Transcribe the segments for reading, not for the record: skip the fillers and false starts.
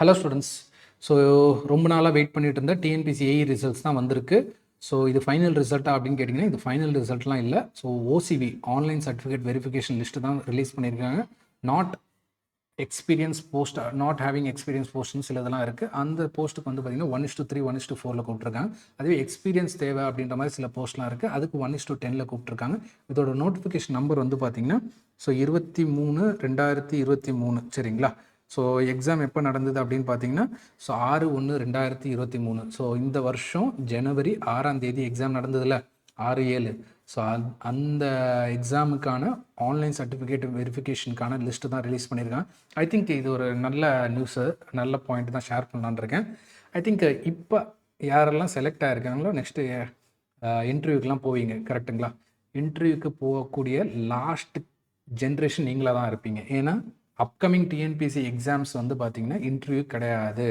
Hello students. So ரொம்ப நாளாக wait பண்ணிட்டு இருந்த டிஎன்பிசி ஏஇ ரிசல்ட்ஸ் தான் வந்திருக்கு. ஸோ இது ஃபைனல் ரிசல்ட்டா அப்படின்னு கேட்டிங்கன்னா இது ஃபைனல் ரிசல்ட்லாம் இல்லை. So OCV online certificate verification list தான் ரிலீஸ் பண்ணியிருக்காங்க. Not experience post, not having experience போஸ்ட்னு சில இதெல்லாம் இருக்குது. அந்த போஸ்ட்டுக்கு வந்து பார்த்திங்கன்னா 1:3 1:4 கூப்பிட்ருக்காங்க. அதுவே எக்ஸ்பீரியன்ஸ் தேவை அப்படின்ற மாதிரி சில போஸ்ட்லாம் இருக்குது. அதுக்கு 1:10 கூப்பிட்ருக்காங்க. இதோட நோட்டிஃபிகேஷன் நம்பர் வந்து பார்த்திங்கன்னா 23/2023 சரிங்களா. ஸோ எக்ஸாம் எப்போ நடந்தது அப்படின்னு பார்த்தீங்கன்னா 6/1/2023. ஸோ இந்த வருஷம் ஜனவரி 6ஆம் தேதி எக்ஸாம் நடந்ததில்ல, 6/7. ஸோ அந்த எக்ஸாமுக்கான ஆன்லைன் சர்டிஃபிகேட் வெரிஃபிகேஷனுக்கான லிஸ்ட்டு தான் ரிலீஸ் பண்ணியிருக்காங்க. ஐ திங்க் இது ஒரு நல்ல நியூஸு, நல்ல பாயிண்ட் தான் ஷேர் பண்ணலான்னு இருக்கேன். ஐ திங்க் இப்போ யாரெல்லாம் செலக்ட் ஆகிருக்காங்களோ நெக்ஸ்ட்டு இன்டர்வியூக்கெலாம் போவீங்க, கரெக்டுங்களா? இன்டர்வியூக்கு போகக்கூடிய லாஸ்ட் ஜென்ரேஷன் நீங்களாக தான் இருப்பீங்க. ஏன்னா அப்கமிங் டிஎன்பிசி எக்ஸாம்ஸ் வந்து பார்த்திங்கன்னா இன்டர்வியூ கிடையாது,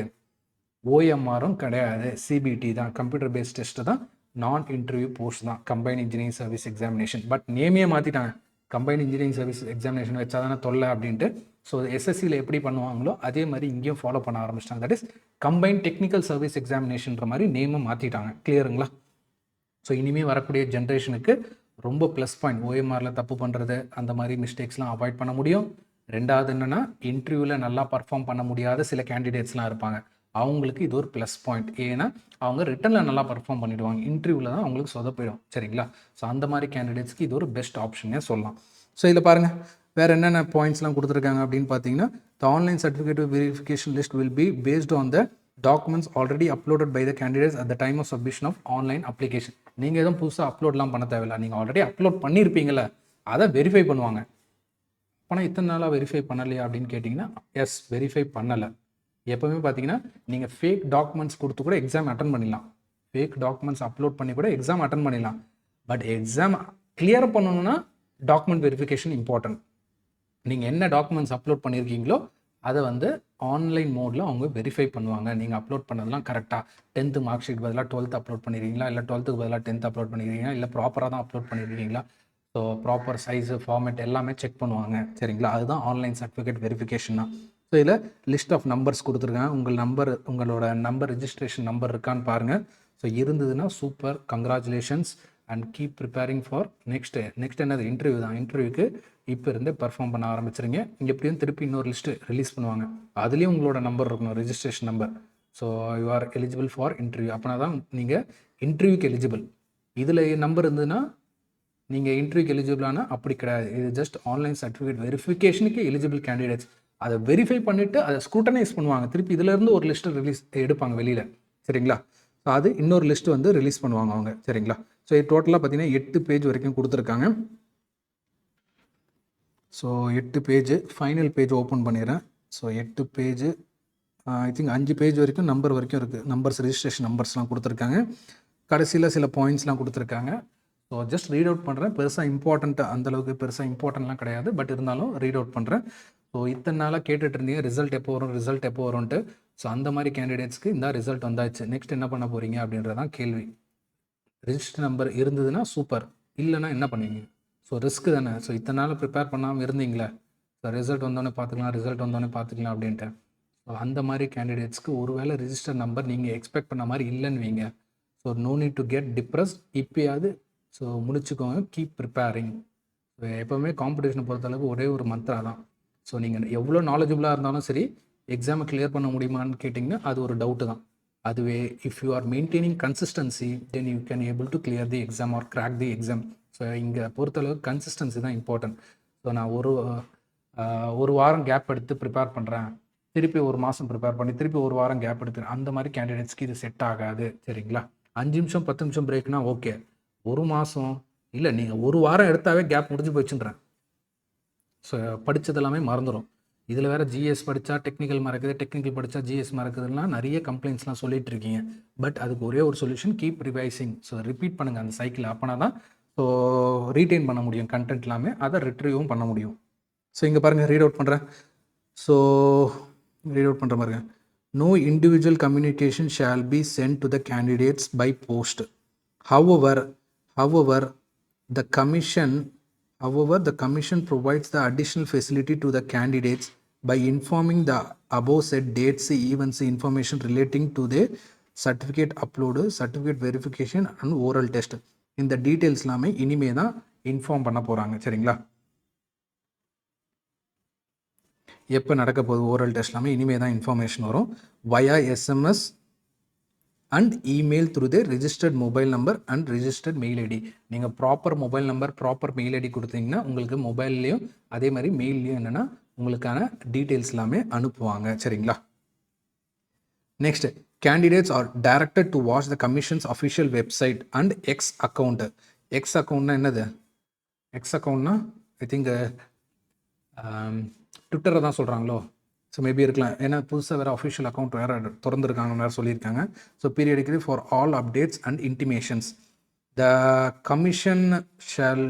ஓஎம்ஆரும் கிடையாது, சிபிடி தான், கம்ப்யூட்டர் பேஸ்ட் டெஸ்ட்டு தான், நான் இன்டர்வியூ போஸ்ட் தான், combine engineering service examination. But நேமே மாற்றிட்டாங்க, கம்பைன் இன்ஜினியரிங் சர்வீஸ் எக்ஸாமினேஷன் வச்சா தானே தொல்லை அப்படின்ட்டு. ஸோ எஸ்எஸ்சியில் எப்படி பண்ணுவாங்களோ அதே மாதிரி இங்கேயும் ஃபாலோ பண்ண ஆரம்பிச்சிட்டாங்க. That is combine technical service எக்ஸாமினேஷன்ற மாதிரி நேமை மாற்றிட்டாங்க. கிளியருங்களா? ஸோ இனிமேல் வரக்கூடிய ஜென்ரேஷனுக்கு ரொம்ப ப்ளஸ் பாயிண்ட். ஓஎம்ஆரில் தப்பு பண்ணுறது அந்த மாதிரி மிஸ்டேக்ஸ்லாம் அவாய்ட் பண்ண முடியும். ரெண்டாவது என்னென்னா, இன்டர்வியூவில் நல்லா பர்ஃபார்ம் பண்ண முடியாத சில கேண்டிடேட்ஸ்லாம் இருப்பாங்க, அவங்களுக்கு இது ஒரு ப்ளஸ் பாயிண்ட். ஏன்னா அவங்க ரிட்டனில் நல்லா பர்ஃபார்ம் பண்ணிவிடுவாங்க, இன்டர்வியூவில் தான் அவங்களுக்கு சொதப்பிடும் சரிங்களா. ஸோ அந்த மாதிரி கேண்டிடேட்ஸ்க்கு இது ஒரு பெஸ்ட் ஆப்ஷனே சொல்லலாம். ஸோ இதில் பாருங்கள் வேறு என்னென்ன பாயிண்ட்ஸ்லாம் கொடுத்துருக்காங்க அப்படின்னு பார்த்தீங்கன்னா, the online certificate verification list will be based on the documents already uploaded by the candidates at the time of submission of online application. நீங்கள் எதுவும் புதுசாக அப்லோட்லாம் பண்ண தேவையில்லை, நீங்கள் ஆல்ரெடி அப்லோட் பண்ணியிருப்பீங்களே அதை வெரிஃபை பண்ணுவாங்க. ஆனால் இத்தனை நாளாக வெரிஃபை பண்ணலையா அப்படின்னு கேட்டிங்கன்னா, எஸ், வெரிஃபை பண்ணலை. எப்போவுமே பார்த்தீங்கன்னா நீங்கள் ஃபேக் டாக்குமெண்ட்ஸ் கொடுத்து கூட எக்ஸாம் அட்டன் பண்ணிடலாம், ஃபேக் டாக்குமெண்ட்ஸ் அப்லோட் பண்ணி கூட எக்ஸாம் அட்டன் பண்ணிடலாம். பட் எக்ஸாம் கிளியர் பண்ணணும்னா டாக்குமெண்ட் வெரிஃபிகேஷன் இம்பார்ட்டன்ட். நீங்கள் என்ன டாக்குமெண்ட்ஸ் அப்லோட் பண்ணியிருக்கீங்களோ அதை வந்து ஆன்லைன் மோடில் அவங்க வெரிஃபை பண்ணுவாங்க. நீங்கள் அப்லோட் பண்ணதெல்லாம் கரெக்டாக, 10th மார்க் ஷீட் பதிலாக 12th அப்லோட் பண்ணியிருக்கீங்களா, இல்லை 12th பதிலாக 10th அப்லோட் பண்ணியிருக்கீங்களா, இல்லை ப்ராப்பராக தான் அப்லோட் பண்ணியிருக்கீங்களா. ஸோ ப்ராப்பர் சைஸு, ஃபார்மேட் எல்லாமே செக் பண்ணுவாங்க சரிங்களா. அதுதான் ஆன்லைன் சர்டிஃபிகேட் வெரிஃபிகேஷன் தான். ஸோ இதில் லிஸ்ட் ஆஃப் நம்பர்ஸ் கொடுத்துருக்காங்க. உங்களோட நம்பர் ரிஜிஸ்ட்ரேஷன் நம்பர் இருக்கான்னு பாருங்கள். ஸோ இருந்ததுன்னா super, congratulations and keep preparing for next என்னது இன்டர்வியூ தான். இன்டர்வியூக்கு இப்போ இருந்தே பர்ஃபார்ம் பண்ண ஆரம்பிச்சிருங்க. இங்கே எப்படியும் திருப்பி இன்னொரு லிஸ்ட்டு ரிலீஸ் பண்ணுவாங்க, அதுலேயும் உங்களோட நம்பர் இருக்கணும், registration number. So you are eligible for interview. அப்படின்னா தான் நீங்கள் இன்டர்வியூக்கு எலிஜிபிள். இதில் நம்பர் இருந்ததுன்னா நீங்கள் இன்டர்வியூக்கு எலிஜிபிளானா, அப்படி கிடையாது. இது ஜஸ்ட் ஆன்லைன் சர்டிஃபிகேட் வெரிஃபிகேஷனுக்கு எலிஜிபிள் கேண்டிடேட்ஸ். அதை வெரிஃபை பண்ணிவிட்டு அதை ஸ்க்ரூட்டனைஸ் பண்ணுவாங்க. திருப்பி இதிலேருந்து ஒரு லிஸ்ட்டு எடுப்பாங்க வெளியில் சரிங்களா. ஸோ அது இன்னொரு லிஸ்ட்டு வந்து ரிலீஸ் பண்ணுவாங்க அவங்க சரிங்களா. ஸோ இது டோட்டலாக பார்த்தீங்கன்னா 8 பேஜ் வரைக்கும் கொடுத்துருக்காங்க. So 8 page, final page open பண்ணிடுறேன். So 8 page, I think 5 page வரைக்கும் நம்பர் வரைக்கும் இருக்குது. நம்பர்ஸ், ரிஜிஸ்ட்ரேஷன் நம்பர்ஸ்லாம் கொடுத்துருக்காங்க. கடைசியில் சில பாயிண்ட்ஸ்லாம் கொடுத்துருக்காங்க. ஸோ ஜஸ்ட் ரீட் அவுட் பண்ணுறேன். பெருசாக இம்பார்ட்டண்ட்டாக அந்தளவுக்கு பெருசாக இம்பார்ட்டன்ட்லாம் கிடையாது, பட் இருந்தாலும் ரீட் அவுட் பண்ணுறேன். ஸோ இத்தனை நாளாக கேட்டுட்டு இருந்தீங்க ரிசல்ட் எப்போ வரும்ன்ட்டு. ஸோ அந்த மாதிரி கேண்டிடேட்ஸ்க்கு இந்த ரிசல்ட் வந்தாச்சு. நெக்ஸ்ட் என்ன பண்ண போகிறீங்க அப்படின்றதான் கேள்வி. ரிஜிஸ்டர் நம்பர் இருந்ததுன்னா சூப்பர், இல்லைனா என்ன பண்ணுவீங்க? ஸோ ரிஸ்க்கு தானே. ஸோ இத்தனை நாள் ப்ரிப்பேர் பண்ணாமல் இருந்தீங்களே, ஸோ ரிசல்ட் வந்தோடனே பார்த்துக்கலாம் அப்படின்ட்டு. ஸோ அந்த மாதிரி கேண்டிடேட்ஸ்க்கு ஒருவேளை ரிஜிஸ்டர் நம்பர் நீங்கள் எக்ஸ்பெக்ட் பண்ண மாதிரி இல்லைன்னு வைங்க, so no need to get depress. இப்போயாவது ஸோ முடிச்சுக்கோங்க, கீப் ப்ரிப்பேரிங். ஸோ எப்போவுமே காம்படிஷனை பொறுத்தளவுக்கு ஒரே ஒரு மந்த்ரா தான். ஸோ நீங்கள் எவ்வளோ நாலேஜபிளாக இருந்தாலும் சரி, எக்ஸாமை கிளியர் பண்ண முடியுமான்னு கேட்டிங்கன்னா அது ஒரு டவுட்டு தான். அதுவே if you are maintaining consistency then you can able to clear the exam R crack the exam. So இங்கே பொறுத்தளவுக்கு கன்சிஸ்டன்சி தான் இம்பார்ட்டன்ட். ஸோ நான் ஒரு வாரம் கேப் எடுத்து ப்ரிப்பேர் பண்ணுறேன், திருப்பி ஒரு மாதம் ப்ரிப்பேர் பண்ணி திருப்பி ஒரு வாரம் கேப் எடுத்துறேன், அந்த மாதிரி கேண்டிடேட்ஸ்க்கு இது செட் ஆகாது சரிங்களா. 5 நிமிஷம் 10 நிமிஷம் பிரேக்னா ஓகே, ஒரு மாதம் இல்லை, நீங்கள் ஒரு வாரம் எடுத்தாவே கேப் முடிஞ்சு போச்சுன்றேன். ஸோ படித்தது எல்லாமே மறந்துடும். இதில் வேறு ஜிஎஸ் படித்தா டெக்னிக்கல் மறக்குது, டெக்னிக்கல் படித்தா ஜிஎஸ் மறக்குதுன்னா நிறைய கம்ப்ளைண்ட்ஸ்லாம் சொல்லிட்டு இருக்கீங்க. பட் அதுக்கு ஒரே ஒரு solution, keep revising. So repeat பண்ணுங்கள் அந்த சைக்கிள். அப்போனா தான் ஸோ ரீட்டைன் பண்ண முடியும் கண்டென்ட் எல்லாமே, அதை ரிட்ரீவும் பண்ண முடியும். ஸோ இங்கே பாருங்கள், ரீட் அவுட் பண்ணுறேன். ஸோ ரீட் அவுட் பண்ணுற பாருங்க. No individual communication shall be sent to the candidates by post. However the commission provides the additional facility to the candidates by informing the above said dates, events, information relating to the certificate upload, certificate verification and oral test. இந்த details எல்லாமே இனிமே தான் inform பண்ண போகிறாங்க. சரிங்களா? எப்போ நடக்க போகுது ஓரல் டெஸ்ட் எல்லாமே இனிமே தான் இன்ஃபர்மேஷன் வரும். via SMS and email through the registered mobile number and registered mail ID. நீங்கள் proper mobile number proper mail ID கொடுத்தீங்கன்னா உங்களுக்கு மொபைல்லையும் அதே மாதிரி மெயில்லையும் என்னென்னா உங்களுக்கான டீட்டெயில்ஸ் எல்லாமே அனுப்புவாங்க. சரிங்களா? Next, candidates are directed to watch the commissions official website and X account. X அக்கௌண்ட்னா என்னது? எக்ஸ் அக்கௌண்ட்னா ஐ திங்க் ட்விட்டரை தான் சொல்கிறாங்களோ. ஸோ மேபி இருக்கலாம், ஏன்னா புதுசாக வேறு அஃபிஷியல் அக்கௌண்ட் வேறு திறந்துருக்காங்கன்னு வேறு சொல்லியிருக்காங்க. So periodically for all updates and intimations. The commission shall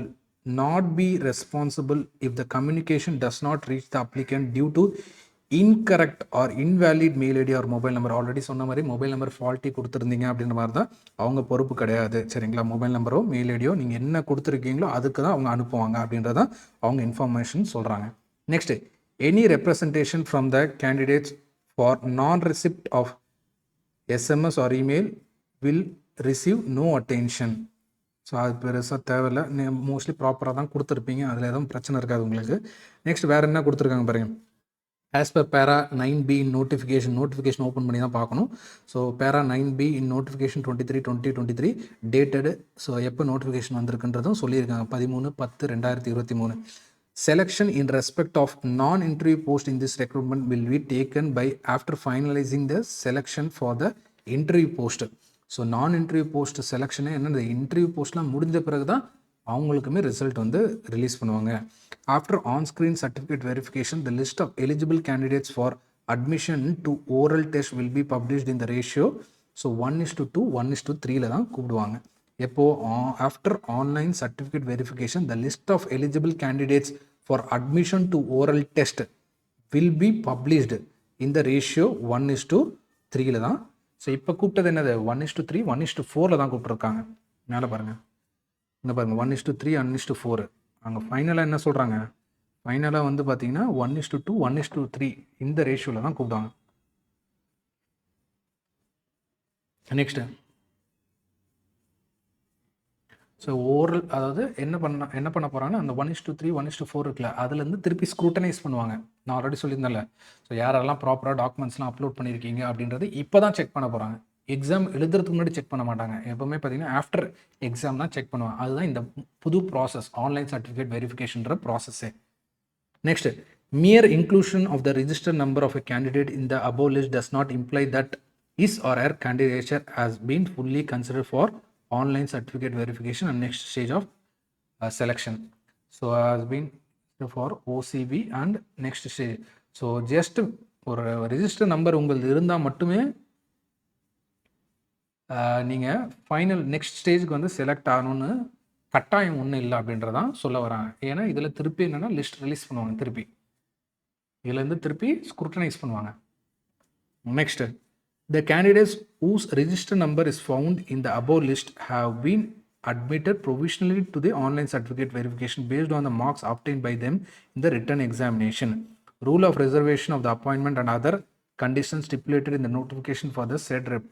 not be responsible if the communication does not reach the applicant due to incorrect or invalid mail ID or mobile number. Already சொன்ன மாதிரி mobile number faulty கொடுத்துருந்தீங்க அப்படின்ற மாதிரி தான் அவங்க பொறுப்பு கிடையாது. சரிங்களா? மொபைல் நம்பரோ மெயில் ஐடியோ நீங்கள் என்ன கொடுத்துருக்கீங்களோ அதுக்கு தான் அவங்க அனுப்புவாங்க அப்படின்றதான் அவங்க இன்ஃபர்மேஷன் சொல்கிறாங்க. Next, any representation from the candidates for non-receipt of SMS or email will receive no attention. So அது பெருசாக தேவையில்லை, மோஸ்ட்லி ப்ராப்பராக தான் கொடுத்துருப்பீங்க, அதில் எதுவும் பிரச்சனை இருக்காது உங்களுக்கு. நெக்ஸ்ட் வேறு என்ன கொடுத்துருக்காங்க பாருங்க. ஆஸ் பர் பேரா 9B இன் நோட்டிஃபிகேஷன் ஓப்பன் பண்ணி தான் பார்க்கணும். ஸோ பேரா 9B இன் நோட்டிஃபிகேஷன் 23/2023 டேட்டடு. ஸோ எப்போ நோட்டிஃபிகேஷன் வந்திருக்குன்றதும் சொல்லியிருக்காங்க 13/10/2023. Selection in respect of non-interview post in this recruitment will be taken by after finalizing the selection for the interview post. So non interview post செலெக்ஷனே என்ன, இந்த interview போஸ்ட்லாம் முடிஞ்ச பிறகு தான் அவங்களுக்குமே ரிசல்ட் வந்து ரிலீஸ் பண்ணுவாங்க. After on screen certificate verification the list of eligible candidates for admission to oral test will be published in the ratio. So 1:2 1:3 தான் கூப்பிடுவாங்க. எப்போ? After online certificate verification the list of eligible candidates for admission to oral test will be published in the ratio 1:3 தான். So இப்போ கூப்பிட்டது என்னது? 1:3 1:4 தான் கூப்பிட்ருக்காங்க. மேலே பாருங்கள், இங்கே பாருங்கள் 1:3 1:4. அங்கே ஃபைனலாக என்ன சொல்கிறாங்க? ஃபைனலாக வந்து பார்த்தீங்கன்னா 1:2 1:3 இந்த ரேஷியோவில் தான் கூப்பிடுவாங்க. நெக்ஸ்ட்டு, ஸோ ஓரல் அதாவது என்ன பண்ண போகிறாங்கன்னா அந்த 1:3 1:4 இருக்குல்ல, அதுலேருந்து திருப்பி ஸ்க்ரூட்டனைஸ் பண்ணுவாங்க. நான் ஆல்ரெடி சொல்லியிருந்தேன்ல, ஸோ யாரெல்லாம் ப்ராப்பராக டாக்குமெண்ட்ஸ்லாம் அப்லோட் பண்ணியிருக்கீங்க அப்படின்றது இப்போ தான் செக் பண்ண போகிறாங்க. எக்ஸாம் எழுதுறதுக்கு முன்னாடி செக் பண்ண மாட்டாங்க. எப்போவுமே பார்த்தீங்கன்னா ஆஃப்டர் எக்ஸாம் தான் செக் பண்ணுவாங்க. அதுதான் இந்த புது ப்ராசஸ், ஆன்லைன் சர்டிஃபிகேட் வெரிஃபிகேஷன்ற ப்ராசஸ்ஸே. Next, mere inclusion of the registered number of a candidate in the above list does not imply that his or her candidature has been fully considered for online certificate verification and next stage of selection. So has been for OCV and next stage. So just ஒரு register number உங்களுக்கு இருந்தால் மட்டுமே நீங்கள் final next ஸ்டேஜுக்கு வந்து select ஆகணும்னு கட்டாயம் ஒன்றும் இல்லை அப்படின்றதான் சொல்ல வராங்க. ஏன்னா இதில் திருப்பி என்னென்னா லிஸ்ட் ரிலீஸ் பண்ணுவாங்க, திருப்பி இதுலேருந்து திருப்பி ஸ்க்ரூட்டனைஸ் பண்ணுவாங்க. Next, the candidates whose register number is found in the above list have been admitted provisionally to the online certificate verification based on the marks obtained by them in the written examination. Rule of reservation of the appointment and other conditions stipulated in the notification for the said rep.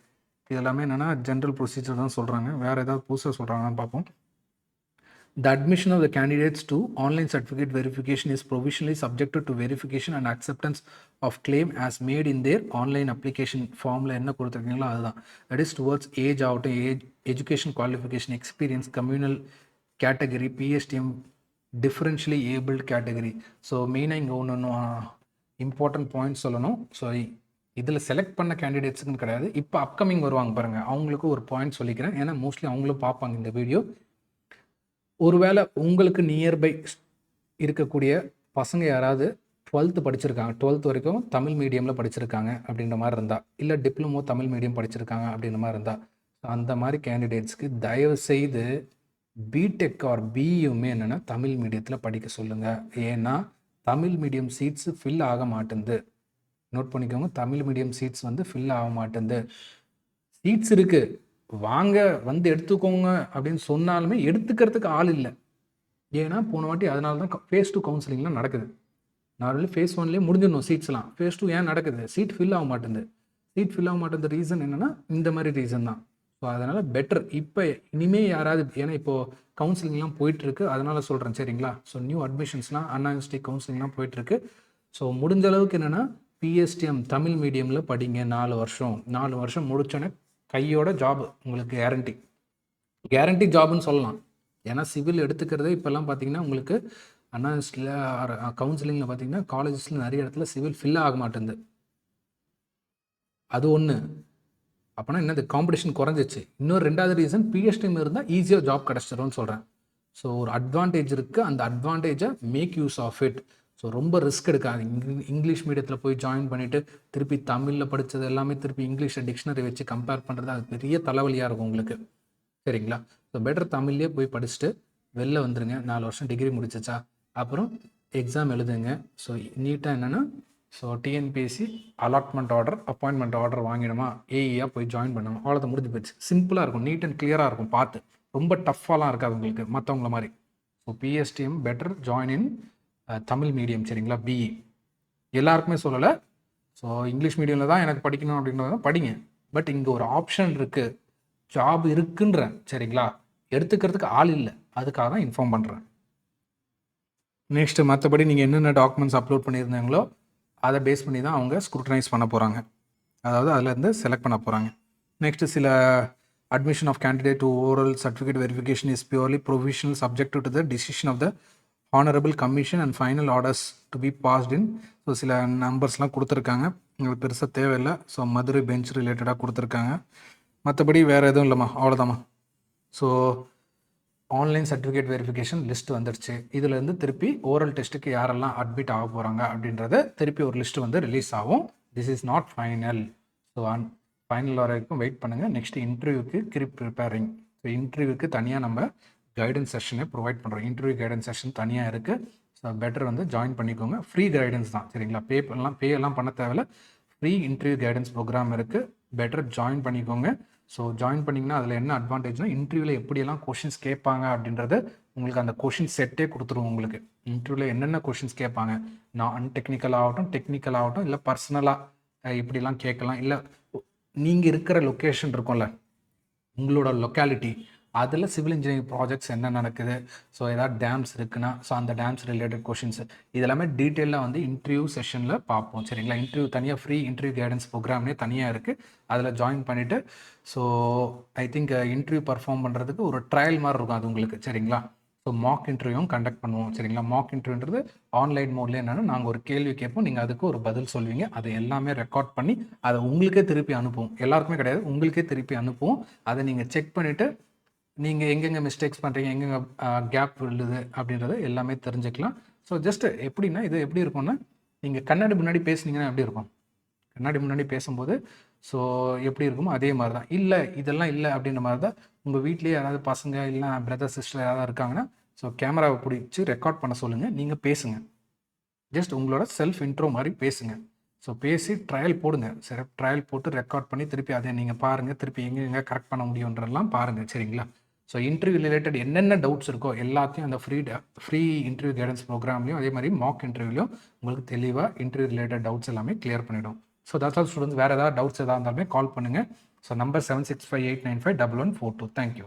இதெல்லாமே என்னென்னா general procedure தான் சொல்கிறாங்க. வேறு ஏதாவது புதுசாக சொல்கிறாங்கன்னு பார்ப்போம். The admission of the candidates to online certificate verification is provisionally subjected to verification and acceptance of claim as made in their online application formula. என்ன கொடுத்துருக்கீங்களோ அதுதான். That is towards age ஆகட்டும், age, education qualification, experience, communal category, PSTM, differentially abled category. So மெயினாக இங்கே ஒன்று important points சொல்லணும். So இதில் select பண்ண கேண்டிடேட்ஸுக்குன்னு கிடையாது, இப்போ அப்கமிங் வருவாங்க பாருங்கள், அவங்களுக்கு ஒரு பாயிண்ட் சொல்லிக்கிறேன். ஏன்னா மோஸ்ட்லி அவங்களும் பார்ப்பாங்க இந்த வீடியோ. ஒருவேளை உங்களுக்கு நியர்பை இருக்கக்கூடிய பசங்க யாராவது 12th படிச்சிருக்காங்க, 12th வரைக்கும் தமிழ் மீடியமில் படிச்சிருக்காங்க அப்படின்ற மாதிரி இருந்தால், இல்லை டிப்ளமோ தமிழ் மீடியம் படிச்சிருக்காங்க அப்படின்ற மாதிரி இருந்தால், அந்த மாதிரி கேண்டிடேட்ஸ்க்கு தயவு செய்து பிடெக் ஆர் பிஇயுமே என்னென்னா தமிழ் மீடியத்தில் படிக்க சொல்லுங்கள். ஏன்னா தமிழ் மீடியம் சீட்ஸு ஃபில் ஆக மாட்டேங்குது. நோட் பண்ணிக்கோங்க, தமிழ் மீடியம் சீட்ஸ் வந்து ஃபில் ஆக மாட்டேங்குது. சீட்ஸ் இருக்குது, வாங்க வந்து எடுத்துக்கோங்க அப்படின்னு சொன்னாலுமே எடுத்துக்கிறதுக்கு ஆள் இல்லை. ஏன்னா போன வாட்டி அதனால தான் ஃபேஸ் 2 கவுன்சிலிங்லாம் நடக்குது. நார்மலி ஃபேஸ் ஒன்லேயே முடிஞ்சிடணும் சீட்ஸ்லாம். ஃபேஸ் 2 ஏன் நடக்குது? சீட் ஃபில் ஆக மாட்டேங்குது. சீட் ஃபில் ஆக மாட்டேங்குது ரீசன் என்னென்னா இந்த மாதிரி ரீசன் தான். ஸோ அதனால் பெட்டர் இப்போ இனிமேல் யாராவது, ஏன்னா இப்போது கவுன்சிலிங்லாம் போயிட்டுருக்கு, அதனால் சொல்கிறேன் சரிங்களா. ஸோ நியூ அட்மிஷன்ஸ்லாம் அண்ணா யூனிவர்சிட்டி கவுன்சிலிங்லாம் போயிட்டுருக்கு. ஸோ முடிஞ்ச அளவுக்கு என்னென்னா பிஎஸ்டிஎம் தமிழ் மீடியமில் படிங்க. 4 வருஷம் முடிச்சோன்னே கையோட ஜாப் உங்களுக்கு கேரண்டி ஜாப்னு சொல்லலாம். ஏன்னா சிவில் எடுத்துக்கிறதே இப்போல்லாம் பார்த்தீங்கன்னா உங்களுக்கு அண்ணா யூனிவர்சிட்டியில் கவுன்சிலிங்கில் பார்த்தீங்கன்னா காலேஜஸில் நிறைய இடத்துல சிவில் ஃபில் ஆக மாட்டேங்குது. அது ஒன்று. அப்போனா என்னது, காம்படிஷன் குறைஞ்சிச்சு. இன்னொரு 2வது ரீசன் பிஎஸ்டிஎம் இருந்தால் ஈஸியாக ஜாப் கிடச்சிரும்னு சொல்கிறேன். ஸோ ஒரு அட்வான்டேஜ் இருக்குது, அந்த அட்வான்டேஜை make use of it. So ரொம்ப ரிஸ்க் எடுக்காது. இங்கிலீஷ் மீடியத்தில் போய் ஜாயின் பண்ணிவிட்டு திருப்பி தமிழில் படித்தது எல்லாமே திருப்பி இங்கிலீஷில் டிக்ஷனரி வச்சு கம்பேர் பண்ணுறது அது பெரிய தலைவலியாக இருக்கும் உங்களுக்கு, சரிங்களா. ஸோ பெட்டர் தமிழ்லேயே போய் படிச்சுட்டு வெளில வந்துடுங்க. 4 வருஷம் டிகிரி முடிச்சிச்சா அப்புறம் எக்ஸாம் எழுதுங்க. ஸோ நீட்டாக என்னென்னா, so TNPSC allotment order, appointment order வாங்கிடுமா, ஏஇயாக போய் ஜாயின் பண்ணணும், அவ்வளோதான், முடிஞ்சு போயிடுச்சு. சிம்பிளாக இருக்கும், நீட் அண்ட் கிளியராக இருக்கும். பார்த்து ரொம்ப டஃப்பாலாம் இருக்காது உங்களுக்கு மற்றவங்கள மாதிரி. So PSTM better join in Tamil medium, சரிங்களா. பிஇ எல்லாருக்குமே சொல்லலை. ஸோ இங்கிலீஷ் மீடியமில் தான் எனக்கு படிக்கணும் அப்படின்றத படிங்க. பட் இங்கே ஒரு ஆப்ஷன் இருக்குது, ஜாப் இருக்குன்றேன், சரிங்களா. எடுத்துக்கிறதுக்கு ஆள் இல்லை, அதுக்காக தான் இன்ஃபார்ம் பண்ணுறேன். நெக்ஸ்ட்டு மற்றபடி நீங்கள் என்னென்ன டாக்குமெண்ட்ஸ் அப்லோட் பண்ணியிருந்தாங்களோ அதை பேஸ் பண்ணி தான் அவங்க ஸ்க்ரூட்டனைஸ் பண்ண போகிறாங்க, அதாவது அதிலேருந்து செலக்ட் பண்ண போகிறாங்க. நெக்ஸ்ட்டு சில admission of candidate to oral certificate verification is purely provisional subject to the decision of the honorable commission and final orders to be passed in. So சில நம்பர்ஸ்லாம் கொடுத்துருக்காங்க, உங்களுக்கு பெருசாக தேவையில்லை. ஸோ மதுரை பெஞ்ச் ரிலேட்டடாக கொடுத்துருக்காங்க, மற்றபடி வேறு எதுவும் இல்லைம்மா, அவ்வளோதாம்மா. So online certificate verification list வந்துடுச்சு. இதுலேருந்து திருப்பி ஓரல் டெஸ்ட்டுக்கு யாரெல்லாம் அட்மிட் ஆக போகிறாங்க அப்படின்றத திருப்பி ஒரு லிஸ்ட்டு வந்து ரிலீஸ் ஆகும். This is not final. So final வரைக்கும் வெயிட் பண்ணுங்கள். நெக்ஸ்ட்டு இன்டர்வியூக்கு ப்ரிப்பேரிங். ஸோ இன்டர்வியூக்கு தனியாக நம்ம கைடன்ஸ் செஷனே ப்ரொவைட் பண்ணுறோம். இன்டர்வியூ கைடன்ஸ் செஷன் தனியாக இருக்குது. ஸோ பெட்டர் வந்து ஜாயின் பண்ணிக்கோங்க. ஃப்ரீ கைடன்ஸ் தான், சரிங்களா. பே எல்லாம் பண்ண தேவையில்ல. ஃப்ரீ இன்டர்வியூ கைடன்ஸ் ப்ரோக்ராம் இருக்குது, பெட்டர் ஜாயின் பண்ணிக்கோங்க. ஸோ ஜாயின் பண்ணிங்கன்னா அதில் என்ன அட்வான்டேஜ்னால் இன்டர்வியூவில் எப்படியெல்லாம் கொஷின்ஸ் கேட்பாங்க அப்படின்றது உங்களுக்கு அந்த கொஷின் செட்டே கொடுத்துருவோம். உங்களுக்கு இன்டர்வியூவில் என்னென்ன கொஷின்ஸ் கேட்பாங்க, நான் டெக்னிக்கல் ஆகட்டும் இல்லை பர்சனலாக இப்படிலாம் கேட்கலாம். இல்லை நீங்கள் இருக்கிற லொக்கேஷன் இருக்கும்ல, உங்களோட லொக்காலிட்டி, அதில் சிவில் இன்ஜினியரிங் ப்ராஜெக்ட்ஸ் என்ன நடக்குது, ஸோ ஏதாவது டேம்ஸ் இருக்குன்னா ஸோ அந்த டேம்ஸ் ரிலேட்டட் கொஷின்ஸ் இதெல்லாமே டீட்டெயிலாக வந்து இன்டர்வியூ செஷனில் பார்ப்போம், சரிங்களா. இன்டர்வியூ தனியாக ஃப்ரீ இன்டர்வியூ கைடன்ஸ் ப்ரோக்ராம்னே தனியாக இருக்குது, அதில் ஜாயின் பண்ணிவிட்டு so I think interview perform பண்ணுறதுக்கு ஒரு ட்ரையல் மாதிரி இருக்கும் அது உங்களுக்கு, சரிங்களா. ஸோ மாக் இன்டர்வியூவும் கண்டக்ட் பண்ணுவோம், சரிங்களா. மாக் இன்டர்வியூன்றது ஆன்லைன் மோட்லேயே என்னென்னா நாங்கள் ஒரு கேள்வி கேட்போம், நீங்கள் அதுக்கு ஒரு பதில் சொல்வீங்க, அதை எல்லாமே ரெக்கார்ட் பண்ணி அதை உங்களுக்கே திருப்பி அனுப்புவோம். எல்லாருக்குமே கிடையாது, உங்களுக்கே திருப்பி அனுப்புவோம். அதை நீங்கள் செக் பண்ணிவிட்டு நீங்கள் எங்கெங்கே மிஸ்டேக்ஸ் பண்ணுறீங்க, எங்கெங்கே கேப் விழுது அப்படின்றத எல்லாமே தெரிஞ்சுக்கலாம். ஸோ ஜஸ்ட்டு எப்படின்னா இது எப்படி இருக்கும்னா, நீங்கள் கண்ணாடி முன்னாடி பேசுனீங்கன்னா எப்படி இருக்கும், கண்ணாடி முன்னாடி பேசும்போது ஸோ எப்படி இருக்குமோ அதே மாதிரி தான். இல்லை இதெல்லாம் இல்லை அப்படின்ற மாதிரி தான் உங்கள் வீட்லேயே யாராவது பசங்க இல்லை பிரதர் சிஸ்டர் யாராவது இருக்காங்கன்னா ஸோ கேமராவை பிடிச்சி ரெக்கார்ட் பண்ண சொல்லுங்கள், நீங்கள் பேசுங்க. ஜஸ்ட் உங்களோட செல்ஃப் இன்ட்ரோ மாதிரி பேசுங்க. ஸோ பேசி ட்ரையல் போடுங்க, சரி. ட்ரையல் போட்டு ரெக்கார்ட் பண்ணி திருப்பி அதை நீங்கள் பாருங்கள், திருப்பி எங்கே கரெக்ட் பண்ண முடியுன்றதெல்லாம் பாருங்கள், சரிங்களா. ஸோ இன்டர்வியூ ரிலேட்டட் என்னென்ன டவுட்ஸ் இருக்கோ எல்லாத்தையும் அந்த ஃப்ரீ இன்டர்வியூ கைடன்ஸ் ப்ரோக்ராம்லையும் அதே மாதிரி மாக் இன்டர்வியூலையும் உங்களுக்கு தெளிவாக இன்டர்வியூ ரிலேட்டட் டவுட்ஸ் எல்லாமே கிளியர் பண்ணிவிடும். So that's all students. வேறு ஏதாவது டவுட்ஸ் எதாவது இருந்தாலுமே கால் பண்ணுங்கள். So number 7658951142. தேங்க்யூ.